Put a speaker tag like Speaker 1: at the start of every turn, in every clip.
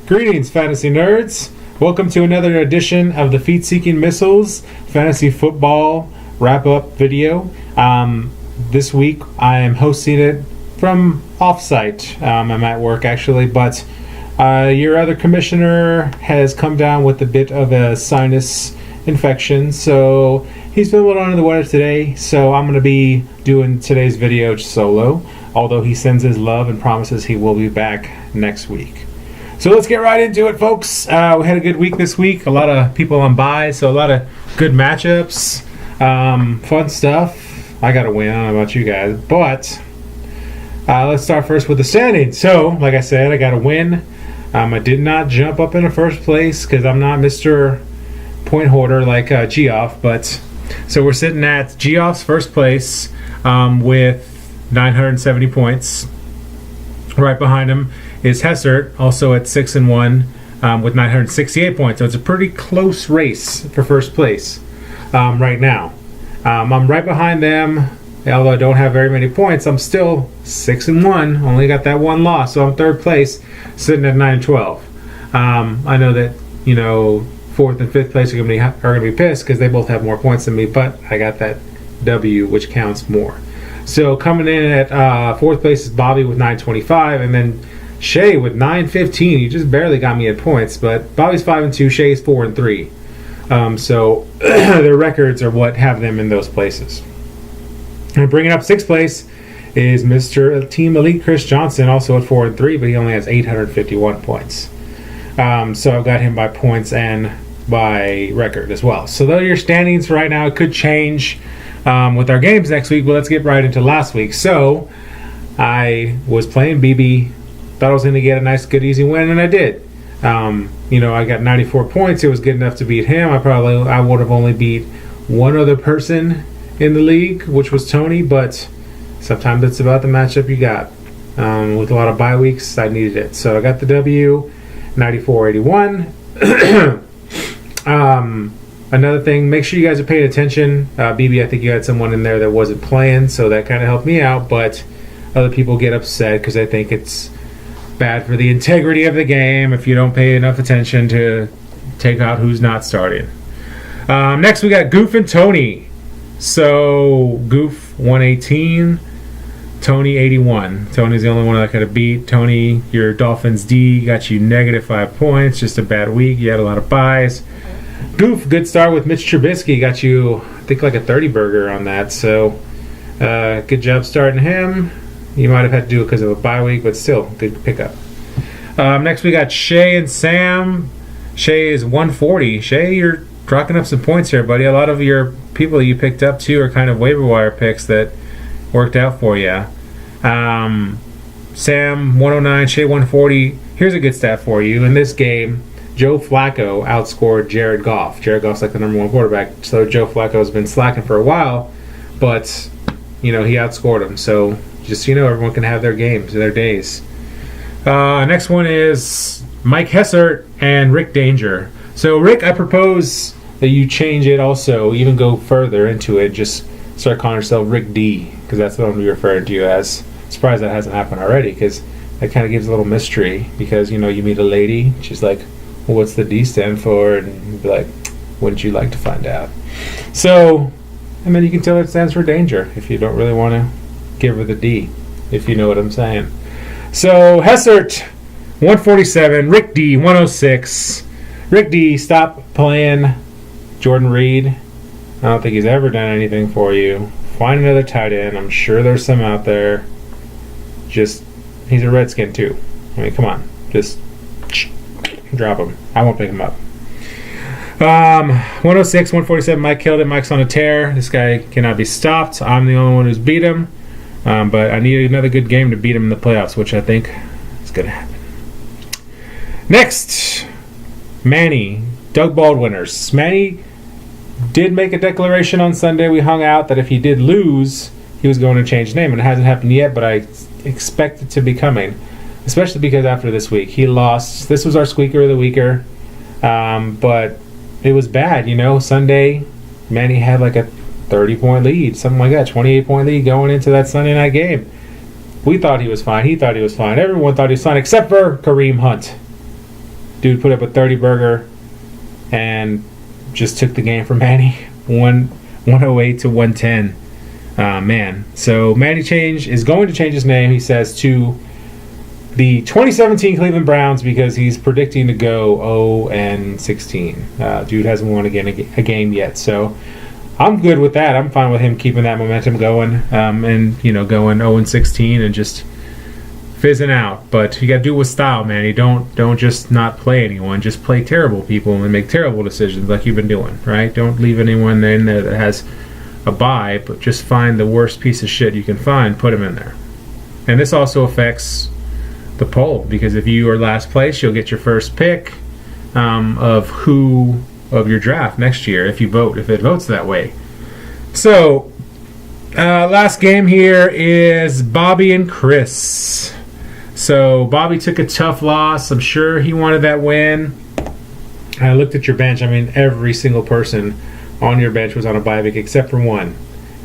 Speaker 1: Greetings, fantasy nerds. Welcome to another edition of the Feet-Seeking Missiles Fantasy Football Wrap-Up video. This week I am hosting it from off-site. I'm at work actually, but your other commissioner has come down with a bit of a sinus infection, so he's been a little under the weather today, so I'm going to be doing today's video solo, although he sends his love and promises he will be back next week. So let's get right into it, folks. We had a good week this week. A lot of people on bye, so a lot of good matchups. Fun stuff. I got to win. I don't know about you guys. But let's start first with the standings. So, like I said, I got to win. I did not jump up in the first place because I'm not Mr. Point Hoarder like Geoff. But so we're sitting at Geoff's first place with 970 points. Right behind him is Hessert, also at 6-1 with 968 points. So it's a pretty close race for first place right now. I'm right behind them, although I don't have very many points. I'm still 6-1, only got that one loss, so I'm third place, sitting at 912. I know that fourth and fifth place are gonna be pissed because they both have more points than me, but I got that W, which counts more. So coming in at fourth place is Bobby with 925, and then Shay with 915. He just barely got me at points, but Bobby's 5-2, Shay's 4-3. So their records are what have them in those places. And bringing up sixth place is Mr. Team Elite Chris Johnson, also at 4-3, but he only has 851 points. So I've got him by points and by record as well. So those are your standings right now. It could change with our games next week, but let's get right into last week. So I was playing BB. Thought I was going to get a nice, good, easy win, and I did. I got 94 points. It was good enough to beat him. I would have only beat one other person in the league, which was Tony, but sometimes it's about the matchup you got. With a lot of bye weeks, I needed it. So I got the W, 94-81. Another thing, make sure you guys are paying attention. BB, I think you had someone in there that wasn't playing, so that kind of helped me out, but other people get upset because I think it's bad for the integrity of the game if you don't pay enough attention to take out who's not starting. Next we got Goof and Tony. So Goof 118, Tony 81. Tony's the only one that could have beat. Tony, your Dolphins D got you -5 points. Just a bad week. You had a lot of buys. Goof, good start with Mitch Trubisky. Got you, I think, like a 30 burger on that. So good job starting him. You might have had to do it because of a bye week, but still, good pickup. Next, we got Shay and Sam. Shay is 140. Shay, you're rocking up some points here, buddy. A lot of your people you picked up, too, are kind of waiver wire picks that worked out for you. Sam, 109. Shay, 140. Here's a good stat for you. In this game, Joe Flacco outscored Jared Goff. Jared Goff's like the #1 quarterback, so Joe Flacco's been slacking for a while, but, he outscored him, so just everyone can have their games, their days. Next one is Mike Hessert and Rick Danger. So Rick, I propose that you change it also, even go further into it. Just start calling yourself Rick D, because that's what I'm going to be referring to you as. Surprised that hasn't happened already, because that kind of gives a little mystery. Because you meet a lady, she's like, well, what's the D stand for? And you'd be like, wouldn't you like to find out? So, and then you can tell it stands for danger if you don't really want to give her the D, if you know what I'm saying. So Hessert 147, Rick D 106. Rick D, stop playing Jordan Reed. I don't think he's ever done anything for you. Find another tight end. I'm sure there's some out there. Just, he's a Redskin too. I mean, come on, just drop him. I won't pick him up. 106, 147. Mike killed it. Mike's on a tear. This guy cannot be stopped. I'm the only one who's beat him. But I need another good game to beat him in the playoffs, which I think is going to happen. Next, Manny, Doug Baldwinners. Manny did make a declaration on Sunday. We hung out that if he did lose, he was going to change his name. And it hasn't happened yet, but I expect it to be coming, especially because after this week, he lost. This was our squeaker of the weeker, but it was bad. Sunday, Manny had like a 30-point lead, something like that, 28-point lead going into that Sunday night game. We thought he was fine. He thought he was fine. Everyone thought he was fine except for Kareem Hunt. Dude put up a 30 burger and just took the game from Manny. 108 to 110. Man. So Manny is going to change his name, he says, to the 2017 Cleveland Browns because he's predicting to go 0-16. Dude hasn't won a game yet. So I'm good with that. I'm fine with him keeping that momentum going and, going 0-16 and just fizzing out. But you got to do it with style, man. You don't just not play anyone. Just play terrible people and make terrible decisions like you've been doing, right? Don't leave anyone in there that has a bye, but just find the worst piece of shit you can find, put him in there. And this also affects the poll because if you are last place, you'll get your first pick of your draft next year if it votes that way. So last game here is Bobby and Chris. So Bobby took a tough loss. I'm sure he wanted that win. I looked at your bench. I mean, every single person on your bench was on a bye week except for one.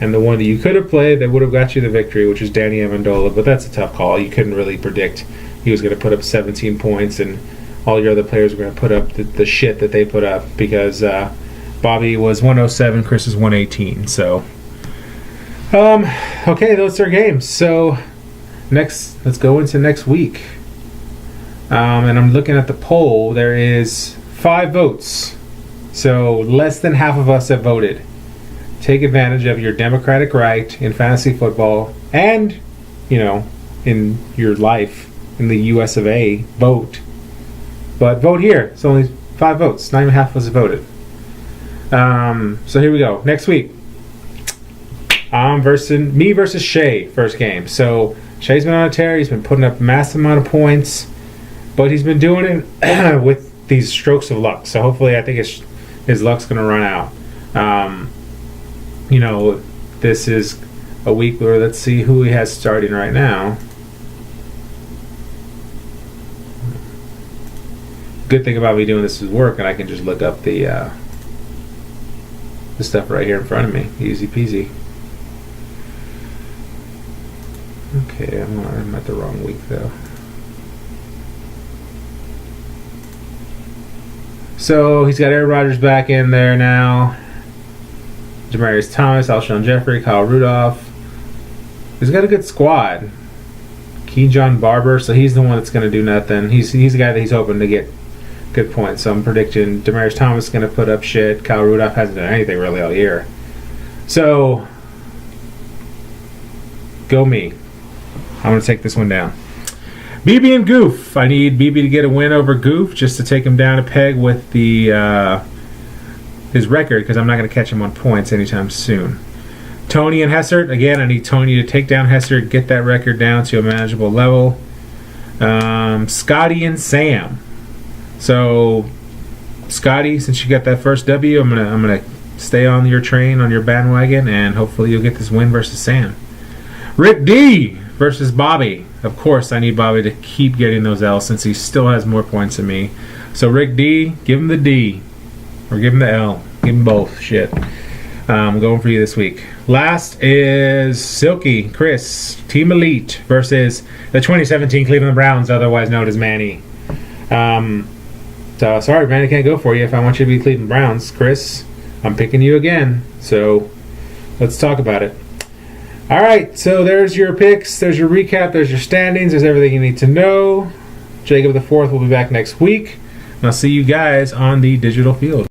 Speaker 1: And the one that you could have played that would have got you the victory, which is Danny Amendola. But that's a tough call. You couldn't really predict he was going to put up 17 points and all your other players were going to put up the shit that they put up because Bobby was 107, Chris is 118. So, okay, those are games. So, let's go into next week. And I'm looking at the poll. There is 5 votes. So, less than half of us have voted. Take advantage of your democratic right in fantasy football and, in your life in the US of A. Vote. But vote here. It's only 5 votes. Not even half of us have voted. So here we go. Next week. Me versus Shay. First game. So Shay's been on a tear. He's been putting up a massive amount of points. But he's been doing it with these strokes of luck. So hopefully I think his luck's going to run out. This is a week where let's see who he has starting right now. Good thing about me doing this is work, and I can just look up the stuff right here in front of me. Easy peasy. Okay, I'm at the wrong week though. So he's got Aaron Rodgers back in there now. Demaryius Thomas, Alshon Jeffrey, Kyle Rudolph. He's got a good squad. Keyshawn Barber, so he's the one that's going to do nothing. He's the guy that he's hoping to get good points. So I'm predicting Demaryius Thomas is going to put up shit. Kyle Rudolph hasn't done anything really all year. So, go me. I'm going to take this one down. BB and Goof. I need BB to get a win over Goof just to take him down a peg with his record because I'm not going to catch him on points anytime soon. Tony and Hessert. Again, I need Tony to take down Hessert, get that record down to a manageable level. Scotty and Sam. So, Scotty, since you got that first W, I'm gonna stay on your train, on your bandwagon, and hopefully you'll get this win versus Sam. Rick D versus Bobby. Of course, I need Bobby to keep getting those L's since he still has more points than me. So, Rick D, give him the D. Or give him the L. Give him both. Shit. I'm going for you this week. Last is Silky, Chris, Team Elite versus the 2017 Cleveland Browns, otherwise known as Manny. So sorry, Manny, can't go for you. If I want you to be Cleveland Browns, Chris, I'm picking you again. So let's talk about it. All right, so there's your picks. There's your recap. There's your standings. There's everything you need to know. Jacob the 4th will be back next week. And I'll see you guys on the digital field.